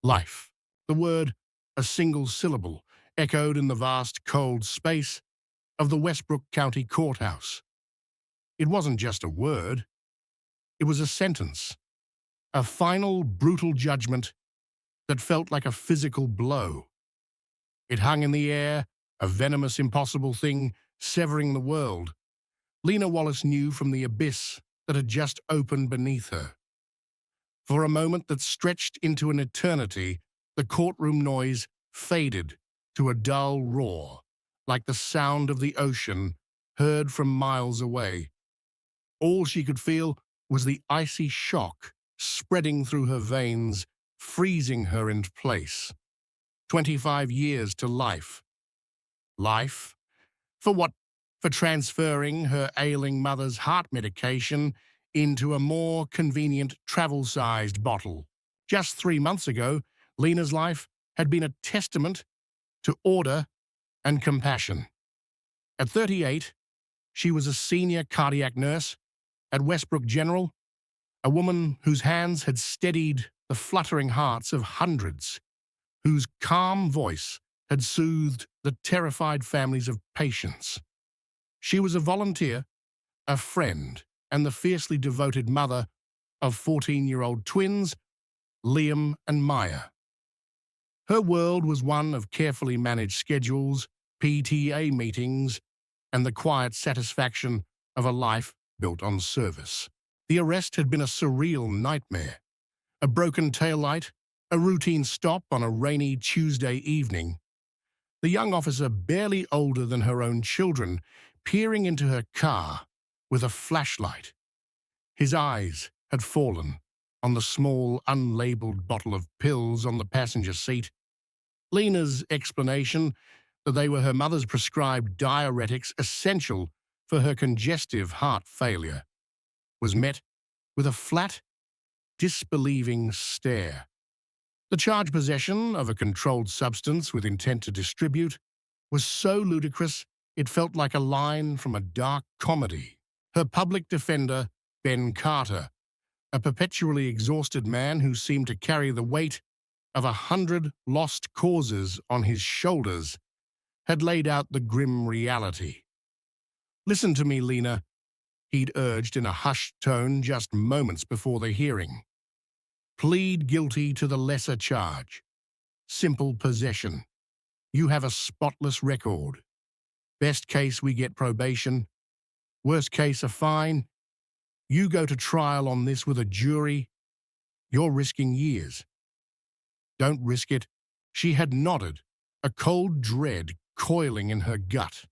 Life. The word, a single syllable, echoed in the vast, cold space of the Westbrook County Courthouse. It wasn't just a word, it was a sentence, a final, brutal judgment that felt like a physical blow. It hung in the air, a venomous, impossible thing, severing the world. Lena Wallace knew from the abyss that had just opened beneath her. For a moment that stretched into an eternity, the courtroom noise faded to a dull roar, like the sound of the ocean heard from miles away. All she could feel was the icy shock spreading through her veins, freezing her in place. 25 years to life. Life? For what? For transferring her ailing mother's heart medication into a more convenient travel-sized bottle. Just 3 months ago, Lena's life had been a testament to order and compassion. At 38, she was a senior cardiac nurse at Westbrook General, a woman whose hands had steadied the fluttering hearts of hundreds, whose calm voice had soothed the terrified families of patients. She was a volunteer, a friend, and the fiercely devoted mother of 14-year-old twins, Liam and Maya. Her world was one of carefully managed schedules, PTA meetings, and the quiet satisfaction of a life built on service. The arrest had been a surreal nightmare. A broken taillight, a routine stop on a rainy Tuesday evening. The young officer, barely older than her own children, peering into her car with a flashlight. His eyes had fallen on the small, unlabeled bottle of pills on the passenger seat. Lena's explanation that they were her mother's prescribed diuretics essential for her congestive heart failure was met with a flat, disbelieving stare. The charge possession of a controlled substance with intent to distribute was so ludicrous it felt like a line from a dark comedy. Her public defender, Ben Carter, a perpetually exhausted man who seemed to carry the weight of 100 lost causes on his shoulders, had laid out the grim reality. "Listen to me, Lena," he'd urged in a hushed tone just moments before the hearing. "Plead guilty to the lesser charge. Simple possession. You have a spotless record. Best case, we get probation. Worst case, a fine. You go to trial on this with a jury. You're risking years. Don't risk it." She had nodded, a cold dread coiling in her gut.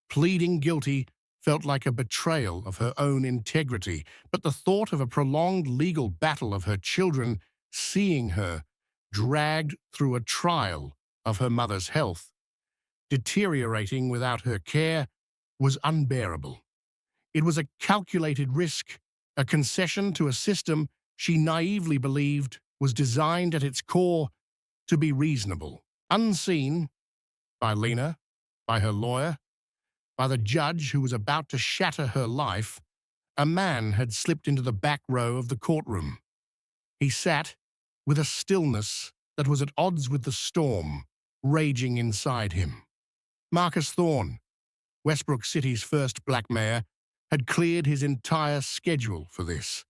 Pleading guilty felt like a betrayal of her own integrity, but the thought of a prolonged legal battle of her children, seeing her dragged through a trial of her mother's health, deteriorating without her care, was unbearable. It was a calculated risk, a concession to a system she naively believed was designed at its core to be reasonable. Unseen by Lena, by her lawyer, by the judge who was about to shatter her life, a man had slipped into the back row of the courtroom. He sat with a stillness that was at odds with the storm raging inside him. Marcus Thorne, Westbrook City's first black mayor, had cleared his entire schedule for this.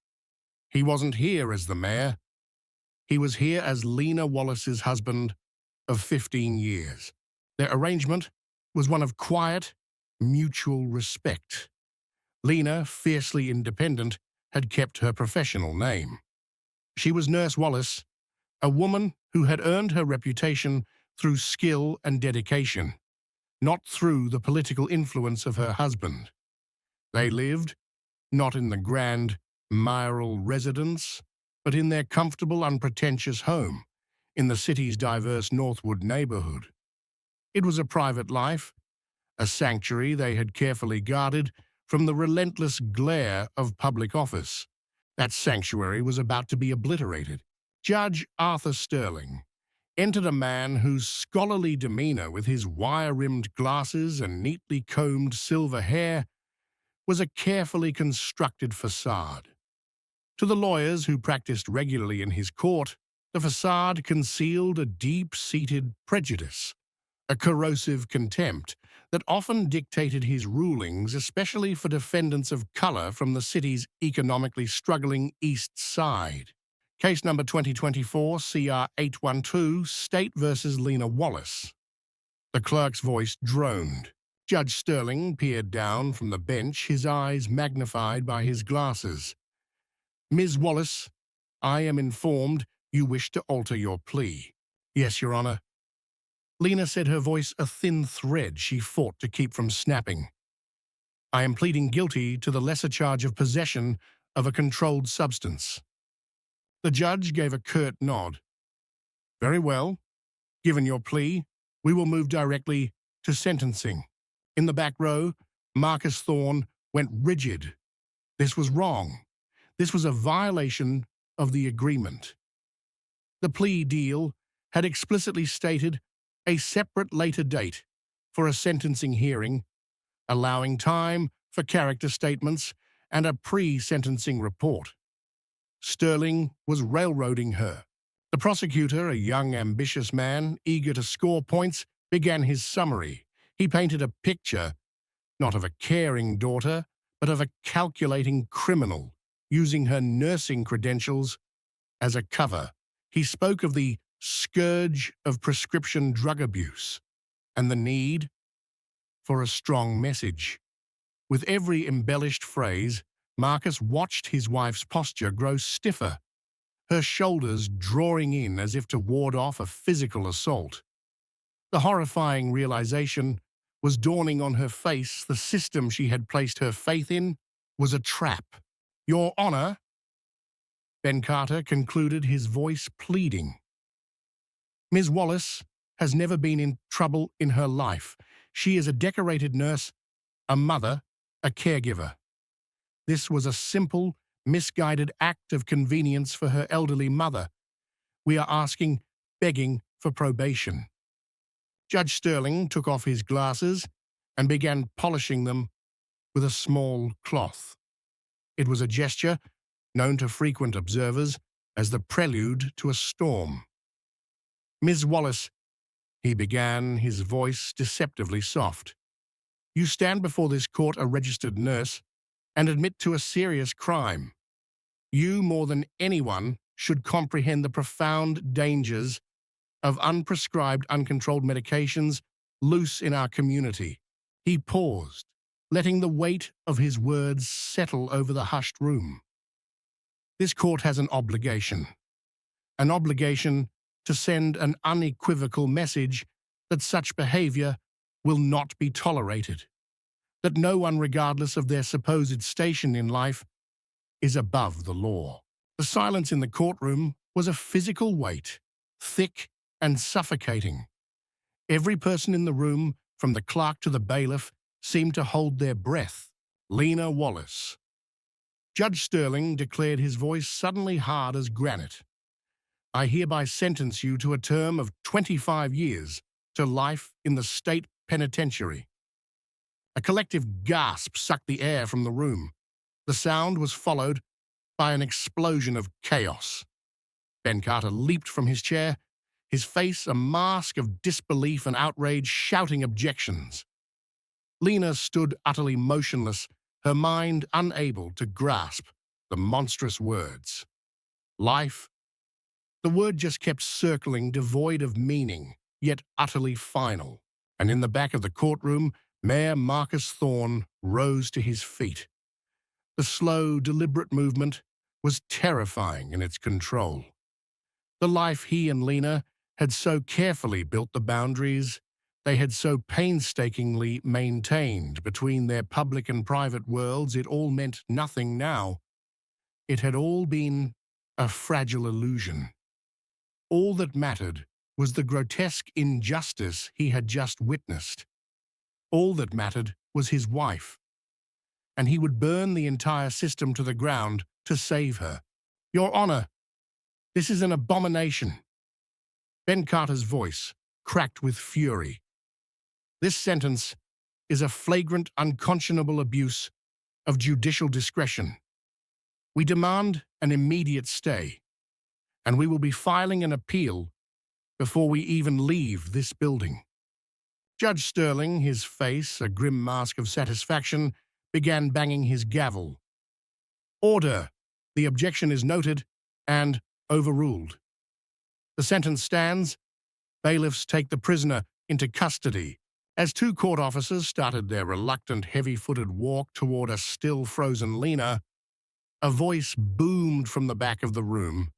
He wasn't here as the mayor. He was here as Lena Wallace's husband of 15 years. Their arrangement was one of quiet, mutual respect. Lena, fiercely independent, had kept her professional name. She was Nurse Wallace, a woman who had earned her reputation through skill and dedication, not through the political influence of her husband. They lived, not in the grand, mayoral residence, but in their comfortable, unpretentious home in the city's diverse Northwood neighborhood. It was a private life, a sanctuary they had carefully guarded from the relentless glare of public office. That sanctuary was about to be obliterated. Judge Arthur Sterling entered, a man whose scholarly demeanor, with his wire-rimmed glasses and neatly combed silver hair, was a carefully constructed facade. To the lawyers who practiced regularly in his court, The facade concealed a deep-seated prejudice, a corrosive contempt that often dictated his rulings, especially for defendants of color from the city's economically struggling East Side. Case number 2024 CR 812, State versus Lena Wallace. The clerk's voice droned. Judge Sterling peered down from the bench, his eyes magnified by his glasses. Ms. Wallace, I am informed you wish to alter your plea. Yes, Your Honor. Lena said, her voice a thin thread she fought to keep from snapping. I am pleading guilty to the lesser charge of possession of a controlled substance. The judge gave a curt nod. Very well. Given your plea, we will move directly to sentencing. In the back row, Marcus Thorne went rigid. This was wrong. This was a violation of the agreement. The plea deal had explicitly stated a separate later date for a sentencing hearing, allowing time for character statements and a pre-sentencing report. Sterling was railroading her. The prosecutor, a young, ambitious man, eager to score points, began his summary. He painted a picture, not of a caring daughter, but of a calculating criminal, using her nursing credentials as a cover. He spoke of the scourge of prescription drug abuse and the need for a strong message. With every embellished phrase, Marcus watched his wife's posture grow stiffer, her shoulders drawing in as if to ward off a physical assault. The horrifying realization was dawning on her face. The system she had placed her faith in was a trap. Your Honor, Ben Carter concluded, his voice pleading. Ms. Wallace has never been in trouble in her life. She is a decorated nurse, a mother, a caregiver. This was a simple, misguided act of convenience for her elderly mother. We are asking, begging for probation. Judge Sterling took off his glasses and began polishing them with a small cloth. It was a gesture known to frequent observers as the prelude to a storm. Ms. Wallace, he began, his voice deceptively soft. You stand before this court a registered nurse and admit to a serious crime. You, more than anyone, should comprehend the profound dangers of unprescribed, uncontrolled medications loose in our community. He paused, letting the weight of his words settle over the hushed room. This court has an obligation to send an unequivocal message that such behavior will not be tolerated, that no one, regardless of their supposed station in life, is above the law. The silence in the courtroom was a physical weight, thick and suffocating. Every person in the room, from the clerk to the bailiff, seemed to hold their breath. Lena Wallace. Judge Sterling declared, his voice suddenly hard as granite. I hereby sentence you to a term of 25 years to life in the state penitentiary. A collective gasp sucked the air from the room. The sound was followed by an explosion of chaos. Ben Carter leaped from his chair, his face a mask of disbelief and outrage, shouting objections. Lena stood utterly motionless, her mind unable to grasp the monstrous words. Life. The word just kept circling, devoid of meaning, yet utterly final. And in the back of the courtroom, Mayor Marcus Thorne rose to his feet. The slow, deliberate movement was terrifying in its control. The life he and Lena had so carefully built, the boundaries they had so painstakingly maintained between their public and private worlds, it all meant nothing now. It had all been a fragile illusion. All that mattered was the grotesque injustice he had just witnessed. All that mattered was his wife, and he would burn the entire system to the ground to save her. Your Honor, this is an abomination. Ben Carter's voice cracked with fury. This sentence is a flagrant, unconscionable abuse of judicial discretion. We demand an immediate stay. and we will be filing an appeal before we even leave this building." Judge Sterling, his face a grim mask of satisfaction, began banging his gavel. "Order! The objection is noted and overruled. The sentence stands. Bailiffs take the prisoner into custody." As two court officers started their reluctant, heavy-footed walk toward a still frozen Lena, a voice boomed from the back of the room.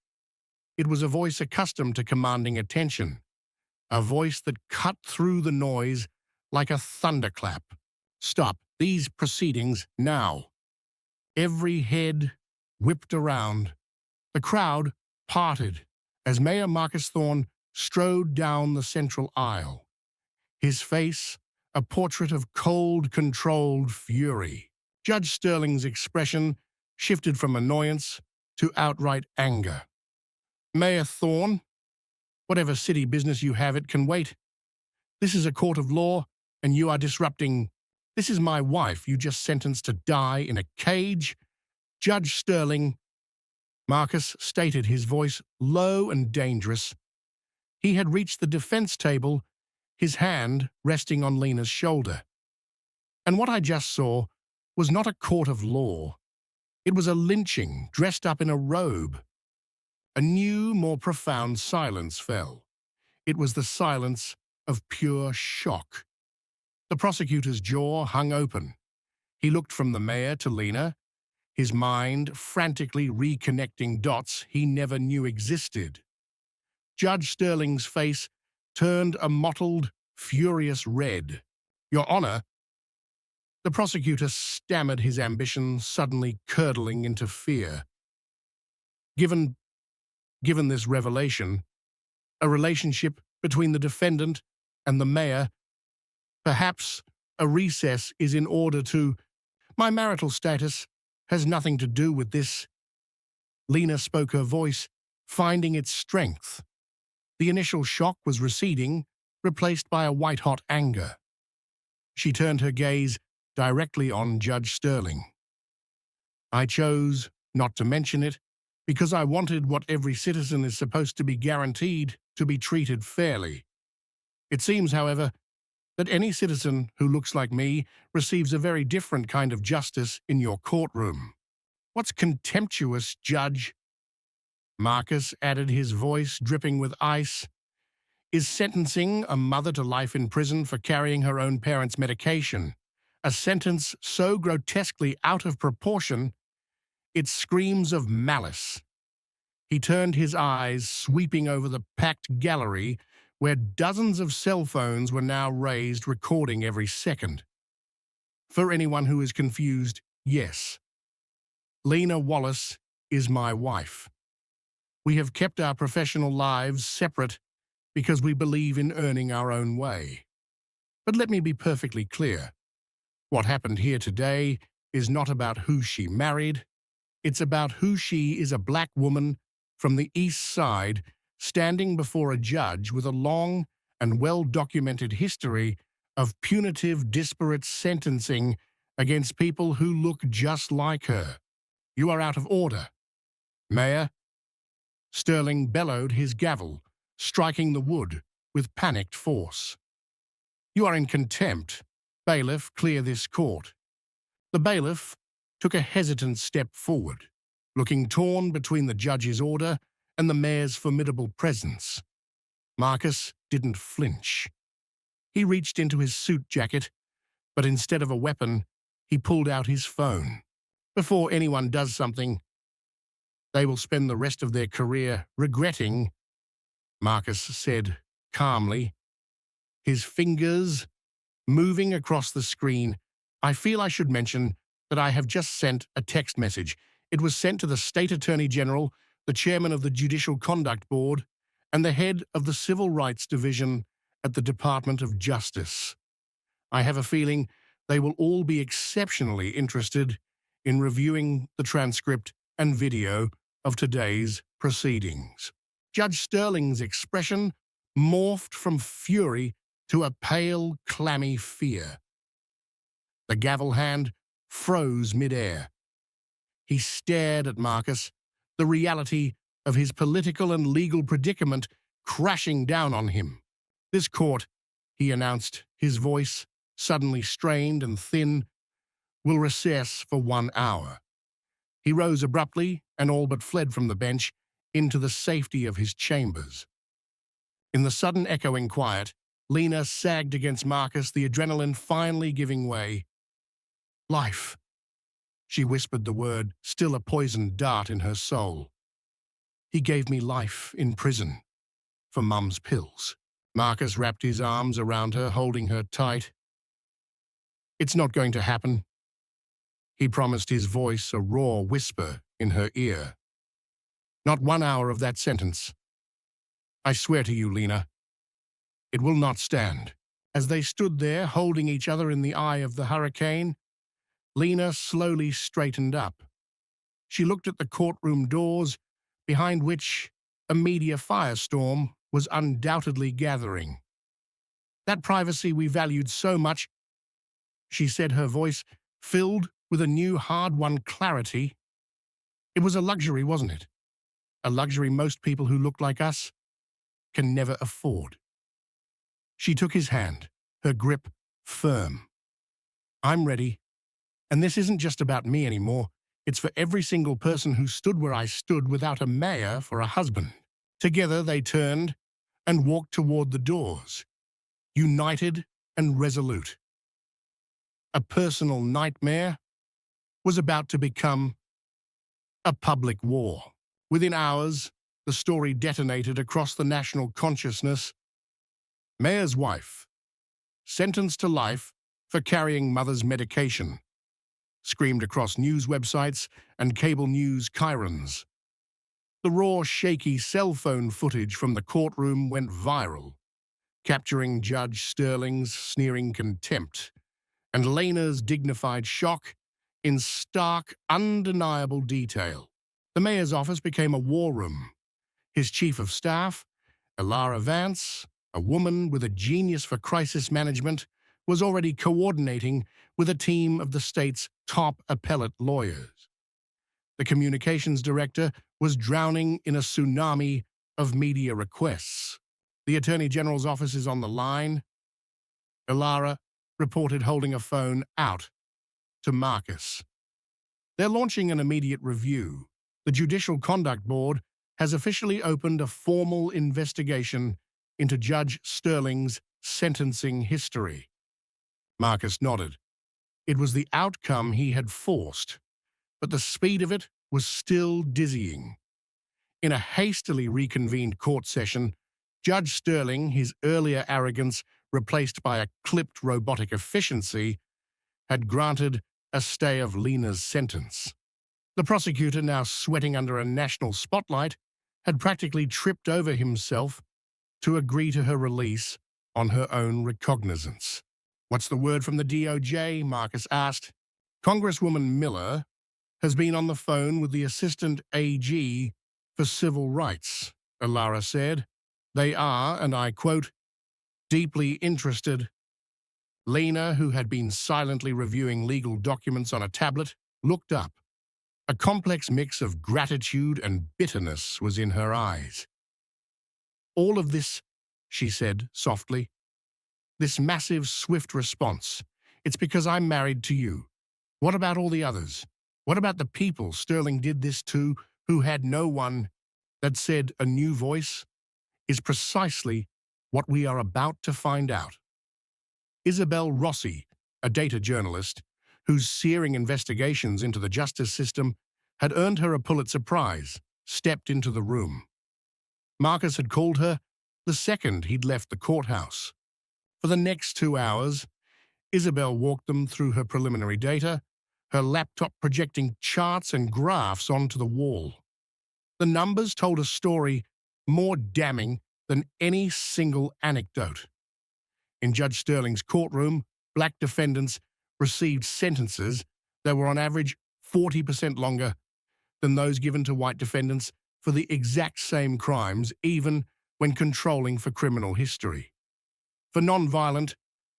It was a voice accustomed to commanding attention, a voice that cut through the noise like a thunderclap. "Stop these proceedings now." Every head whipped around. The crowd parted as Mayor Marcus Thorne strode down the central aisle, his face a portrait of cold, controlled fury. Judge Sterling's expression shifted from annoyance to outright anger. "Mayor Thorne, whatever city business you have, it can wait. This is a court of law, and you are disrupting. This is my wife you just sentenced to die in a cage." Judge Sterling, Marcus stated, his voice low and dangerous. He had reached the defense table, his hand resting on Lena's shoulder. "And what I just saw was not a court of law. It was a lynching dressed up in a robe." A new, more profound silence fell. It was the silence of pure shock. The prosecutor's jaw hung open. He looked from the mayor to Lena, his mind frantically reconnecting dots he never knew existed. Judge Sterling's face turned a mottled, furious red. "Your Honor," the prosecutor stammered, his ambition suddenly curdling into fear. Given this revelation, a relationship between the defendant and the mayor, perhaps a recess is in order to— "My marital status has nothing to do with this." Lena spoke, her voice finding its strength. The initial shock was receding, replaced by a white-hot anger. She turned her gaze directly on Judge Sterling. "I chose not to mention it because I wanted what every citizen is supposed to be guaranteed to be treated fairly. It seems, however, that any citizen who looks like me receives a very different kind of justice in your courtroom." "What's contemptuous, Judge?" Marcus added, his voice dripping with ice. "Is sentencing a mother to life in prison for carrying her own parents' medication, a sentence so grotesquely out of proportion it screams of malice." He turned his eyes, sweeping over the packed gallery where dozens of cell phones were now raised, recording every second. "For anyone who is confused, yes. Lena Wallace is my wife. We have kept our professional lives separate because we believe in earning our own way. But let me be perfectly clear. What happened here today is not about who she married. It's about who she is, a black woman from the East Side standing before a judge with a long and well-documented history of punitive, disparate sentencing against people who look just like her. You are out of order." "Mayor," Sterling bellowed, his gavel striking the wood with panicked force. "You are in contempt. Bailiff, clear this court." The bailiff took a hesitant step forward, looking torn between the judge's order and the mayor's formidable presence. Marcus didn't flinch. He reached into his suit jacket, but instead of a weapon, he pulled out his phone. "Before anyone does something they will spend the rest of their career regretting," Marcus said calmly, his fingers moving across the screen. "I feel I should mention that I have just sent a text message. It was sent to the State Attorney General, the chairman of the Judicial Conduct Board, and the head of the Civil Rights Division at the Department of Justice. I have a feeling they will all be exceptionally interested in reviewing the transcript and video of today's proceedings." Judge Sterling's expression morphed from fury to a pale, clammy fear. The gavel hand froze mid-air. He stared at Marcus, the reality of his political and legal predicament crashing down on him. "This court," he announced, his voice suddenly strained and thin, "will recess for 1 hour." He rose abruptly and all but fled from the bench into the safety of his chambers. In the sudden echoing quiet, Lena sagged against Marcus, the adrenaline finally giving way. "Life." She whispered the word, still a poisoned dart in her soul. "He gave me life in prison for Mum's pills." Marcus wrapped his arms around her, holding her tight. "It's not going to happen," he promised, his voice a raw whisper in her ear. "Not 1 hour of that sentence. I swear to you, Lena. It will not stand." As they stood there, holding each other in the eye of the hurricane, Lena slowly straightened up. She looked at the courtroom doors, behind which a media firestorm was undoubtedly gathering. "That privacy we valued so much," she said, her voice filled with a new hard-won clarity. "It was a luxury, wasn't it? A luxury most people who look like us can never afford." She took his hand, her grip firm. "I'm ready. And this isn't just about me anymore. It's for every single person who stood where I stood without a mayor for a husband." Together they turned and walked toward the doors, united and resolute. A personal nightmare was about to become a public war. Within hours, the story detonated across the national consciousness. "Mayor's wife, sentenced to life for carrying mother's medication," screamed across news websites and cable news chyrons. The raw, shaky cell phone footage from the courtroom went viral, capturing Judge Sterling's sneering contempt and Lena's dignified shock in stark, undeniable detail. The mayor's office became a war room. His chief of staff, Ilara Vance, a woman with a genius for crisis management, was already coordinating with a team of the state's top appellate lawyers. The communications director was drowning in a tsunami of media requests. "The Attorney General's office is on the line," Ilara reported, holding a phone out to Marcus. "They're launching an immediate review. The Judicial Conduct Board has officially opened a formal investigation into Judge Sterling's sentencing history." Marcus nodded. It was the outcome he had forced, but the speed of it was still dizzying. In a hastily reconvened court session, Judge Sterling, his earlier arrogance replaced by a clipped robotic efficiency, had granted a stay of Lena's sentence. The prosecutor, now sweating under a national spotlight, had practically tripped over himself to agree to her release on her own recognizance. "What's the word from the DOJ?" Marcus asked. "Congresswoman Miller has been on the phone with the Assistant AG for Civil Rights," Ilara said. "They are, and I quote, deeply interested." Lena, who had been silently reviewing legal documents on a tablet, looked up. A complex mix of gratitude and bitterness was in her eyes. "All of this," she said softly, "this massive, swift response, it's because I'm married to you. What about all the others? What about the people Sterling did this to who had no one?" That said, a new voice is precisely what we are about to find out. Isabel Rossi, a data journalist whose searing investigations into the justice system had earned her a Pulitzer Prize, stepped into the room. Marcus had called her the second he'd left the courthouse. For the next 2 hours, Isabel walked them through her preliminary data, her laptop projecting charts and graphs onto the wall. The numbers told a story more damning than any single anecdote. In Judge Sterling's courtroom, black defendants received sentences that were on average 40% longer than those given to white defendants for the exact same crimes, even when controlling for criminal history. For non-violent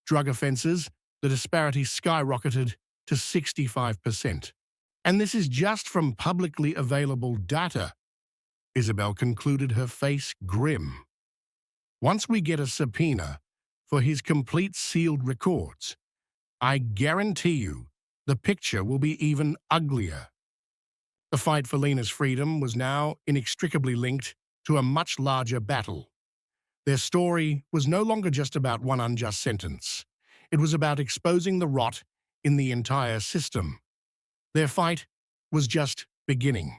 drug offenses, the disparity skyrocketed to 65%. And this is just from publicly available data. Isabel concluded, her face grim. Once we get a subpoena for his complete sealed records, I guarantee you the picture will be even uglier. The fight for Lena's freedom was now inextricably linked to a much larger battle. Their story was no longer just about one unjust sentence. It was about exposing the rot in the entire system. Their fight was just beginning,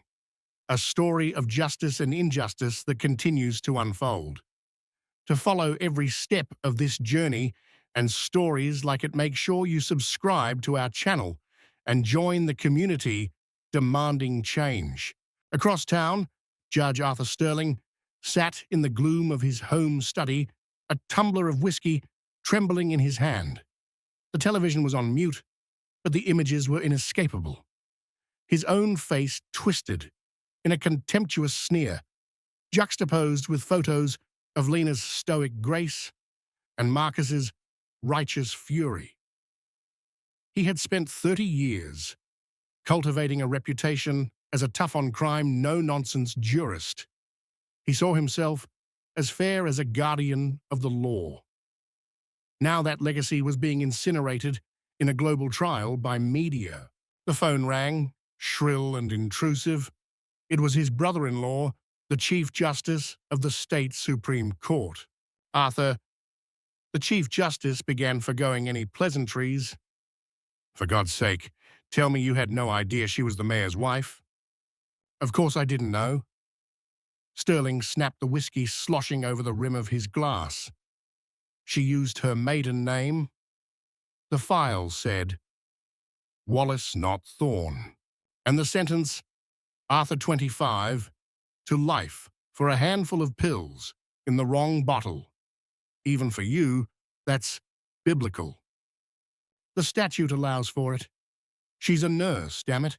a story of justice and injustice that continues to unfold. To follow every step of this journey and stories like it, make sure you subscribe to our channel and join the community demanding change. Across town, Judge Arthur Sterling sat in the gloom of his home study, a tumbler of whiskey trembling in his hand. The television was on mute, but the images were inescapable. His own face twisted in a contemptuous sneer, juxtaposed with photos of Lena's stoic grace and Marcus's righteous fury. He had spent 30 years cultivating a reputation as a tough-on-crime, no-nonsense jurist. He saw himself as fair as a guardian of the law. Now that legacy was being incinerated in a global trial by media. The phone rang, shrill and intrusive. It was his brother-in-law, the Chief Justice of the State Supreme Court. Arthur, the Chief Justice, began forgoing any pleasantries. For God's sake, tell me you had no idea she was the mayor's wife. Of course I didn't know. Sterling snapped the whiskey sloshing over the rim of his glass. She used her maiden name. The file said, Wallace, not Thorne. And the sentence, Arthur 25, to life for a handful of pills in the wrong bottle. Even for you, that's biblical. The statute allows for it. She's a nurse, damn it.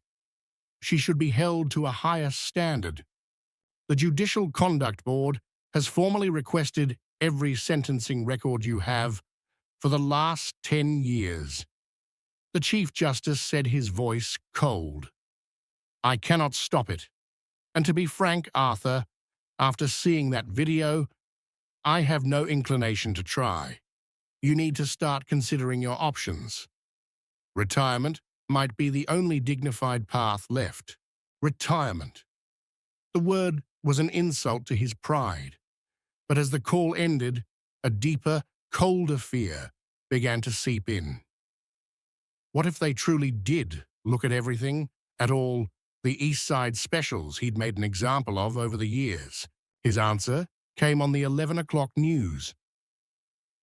She should be held to a higher standard. The Judicial Conduct Board has formally requested every sentencing record you have for the last 10 years. The Chief Justice said, his voice cold. I cannot stop it. And to be frank, Arthur, after seeing that video, I have no inclination to try. You need to start considering your options. Retirement might be the only dignified path left. Retirement. The word was an insult to his pride. But as the call ended, a deeper, colder fear began to seep in. What if they truly did look at everything, at all the East Side specials he'd made an example of over the years? His answer came on the 11 o'clock news.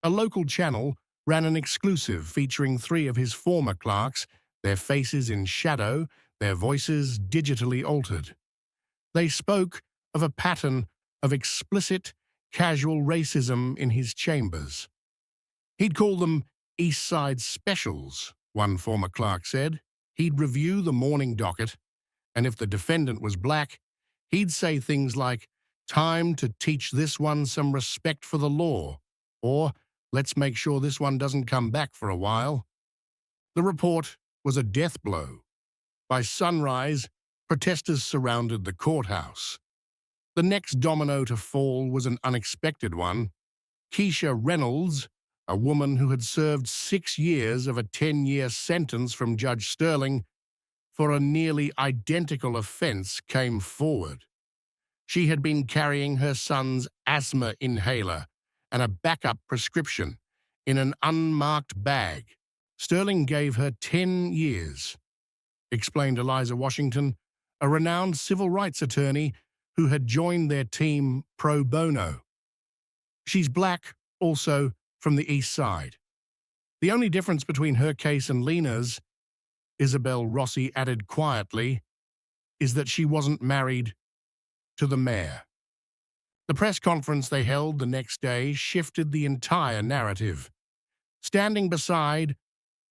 A local channel ran an exclusive featuring 3 of his former clerks, their faces in shadow, their voices digitally altered. They spoke of a pattern of explicit, casual racism in his chambers. He'd call them East Side specials, one former clerk said. He'd review the morning docket, and if the defendant was black, he'd say things like, time to teach this one some respect for the law, or let's make sure this one doesn't come back for a while. The report was a death blow. By sunrise, protesters surrounded the courthouse. The next domino to fall was an unexpected one. Keisha Reynolds, a woman who had served 6 years of a 10-year sentence from Judge Sterling for a nearly identical offense, came forward. She had been carrying her son's asthma inhaler and a backup prescription in an unmarked bag. Sterling gave her 10 years, explained Eliza Washington, a renowned civil rights attorney who had joined their team pro bono. She's black, also from the East Side. The only difference between her case and Lena's, Isabel Rossi added quietly, is that she wasn't married to the mayor. The press conference they held the next day shifted the entire narrative. Standing beside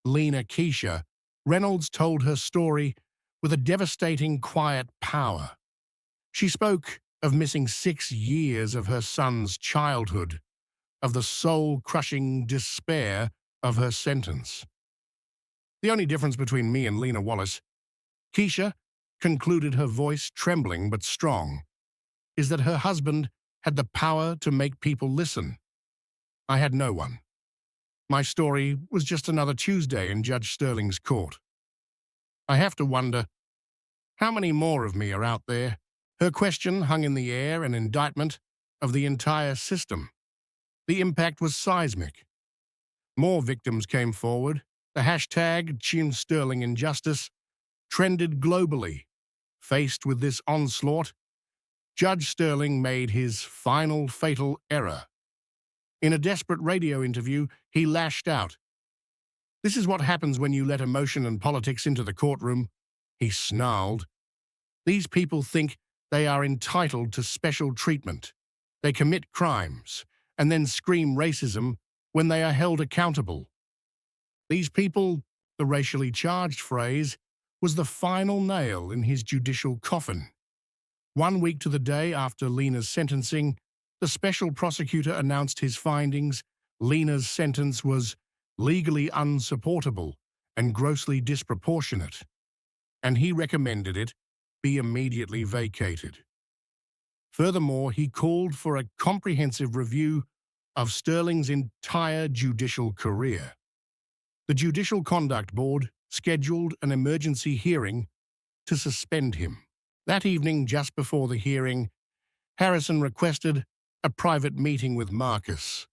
Lena Keisha, Reynolds told her story with a devastating, quiet power. She spoke of missing 6 years of her son's childhood, of the soul-crushing despair of her sentence. The only difference between me and Lena Wallace, Keisha concluded, her voice trembling but strong, is that her husband had the power to make people listen. I had no one. My story was just another Tuesday in Judge Sterling's court. I have to wonder, how many more of me are out there? Her question hung in the air, an indictment of the entire system. The impact was seismic. More victims came forward. The hashtag Jim Sterling Injustice trended globally. Faced with this onslaught, Judge Sterling made his final fatal error. In a desperate radio interview, he lashed out. "This is what happens when you let emotion and politics into the courtroom," he snarled. "These people think they are entitled to special treatment. They commit crimes and then scream racism when they are held accountable. These people," the racially charged phrase, was the final nail in his judicial coffin. 1 week to the day after Lena's sentencing, the special prosecutor announced his findings. Lena's sentence was legally unsupportable and grossly disproportionate, and he recommended it be immediately vacated. Furthermore, he called for a comprehensive review of Sterling's entire judicial career. The Judicial Conduct Board scheduled an emergency hearing to suspend him. That evening, just before the hearing, Harrison requested a private meeting with Marcus.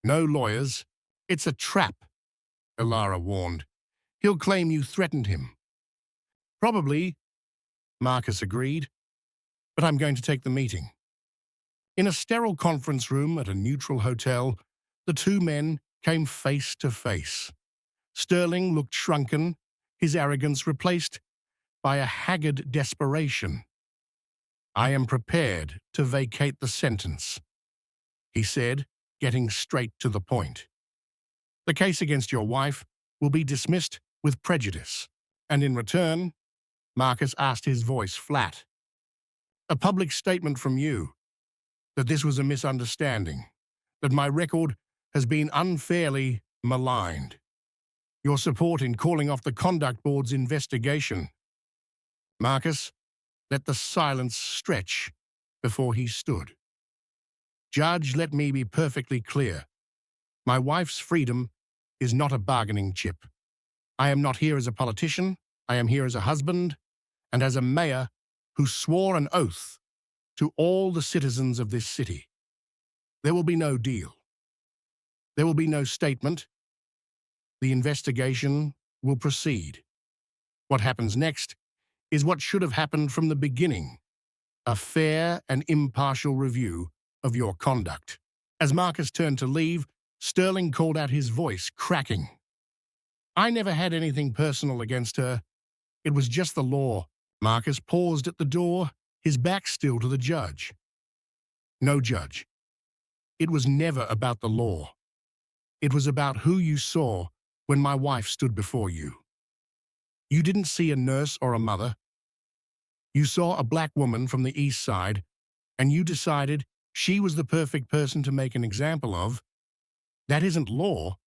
"No lawyers. It's a trap," Ilara warned. "He'll claim you threatened him." "Probably," Marcus agreed, "but I'm going to take the meeting." In a sterile conference room at a neutral hotel, the two men came face to face. Sterling looked shrunken, his arrogance replaced by a haggard desperation. "I am prepared to vacate the sentence," he said, getting straight to the point. "The case against your wife will be dismissed with prejudice, and in return," Marcus asked, his voice flat, "a public statement from you that this was a misunderstanding, that my record has been unfairly maligned. Your support in calling off the Conduct Board's investigation." Marcus let the silence stretch before he stood. "Judge, let me be perfectly clear. My wife's freedom is not a bargaining chip. I am not here as a politician. I am here as a husband and as a mayor who swore an oath to all the citizens of this city. There will be no deal. There will be no statement. The investigation will proceed. What happens next is what should have happened from the beginning: a fair and impartial review of your conduct." As Marcus turned to leave, Sterling called out, his voice cracking. "I never had anything personal against her. It was just the law." Marcus paused at the door, his back still to the judge. "No, Judge. It was never about the law. It was about who you saw when my wife stood before you. You didn't see a nurse or a mother. You saw a black woman from the East Side, and you decided she was the perfect person to make an example of. That isn't law.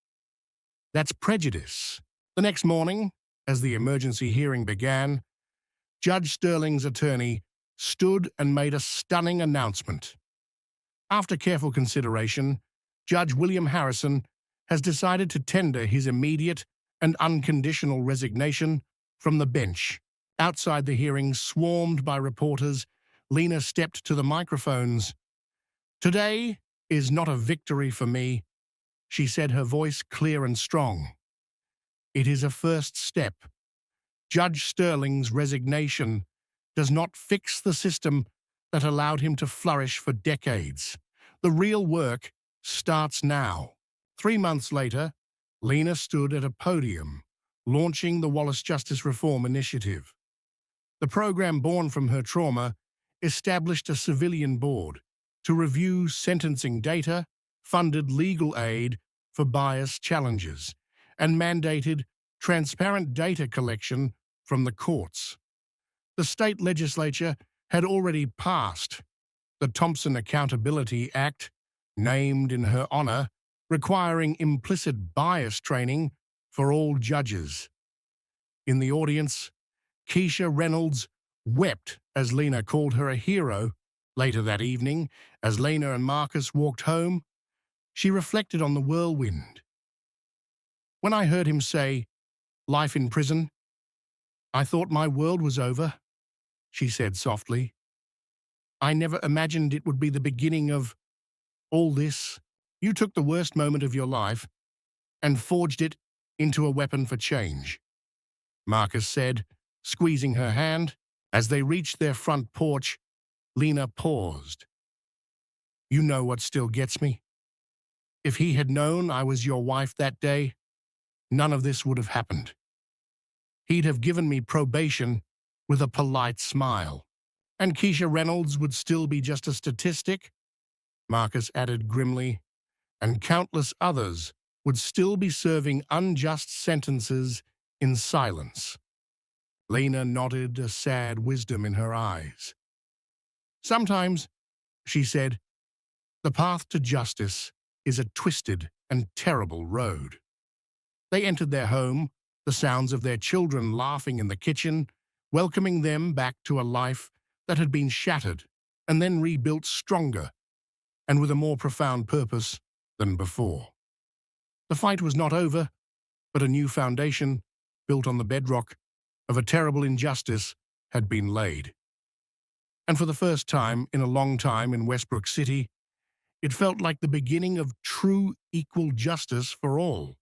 That's prejudice." The next morning, as the emergency hearing began, Judge Sterling's attorney stood and made a stunning announcement. "After careful consideration, Judge William Harrison has decided to tender his immediate and unconditional resignation from the bench." Outside the hearing, swarmed by reporters, Lena stepped to the microphones. "Today is not a victory for me," she said, her voice clear and strong. "It is a first step. Judge Sterling's resignation does not fix the system that allowed him to flourish for decades. The real work starts now." 3 months later, Lena stood at a podium, launching the Wallace Justice Reform Initiative. The program, born from her trauma, established a civilian board to review sentencing data, funded legal aid for bias challenges, and mandated transparent data collection from the courts. The state legislature had already passed the Thompson Accountability Act, named in her honor, requiring implicit bias training for all judges. In the audience, Keisha Reynolds wept as Lena called her a hero, Later that evening, as Lena and Marcus walked home, she reflected on the whirlwind. When I heard him say, "Life in prison," I thought my world was over, she said softly. I never imagined it would be the beginning of all this. You took the worst moment of your life and forged it into a weapon for change, Marcus said, squeezing her hand. As they reached their front porch, Lena paused. You know what still gets me? If he had known I was your wife that day, none of this would have happened. He'd have given me probation with a polite smile. And Keisha Reynolds would still be just a statistic, Marcus added grimly, and countless others would still be serving unjust sentences in silence. Lena nodded, a sad wisdom in her eyes. Sometimes, she said, the path to justice is a twisted and terrible road. They entered their home, the sounds of their children laughing in the kitchen, welcoming them back to a life that had been shattered and then rebuilt stronger and with a more profound purpose than before. The fight was not over, but a new foundation, built on the bedrock of a terrible injustice, had been laid. And for the first time in a long time in Westbrook City, it felt like the beginning of true equal justice for all.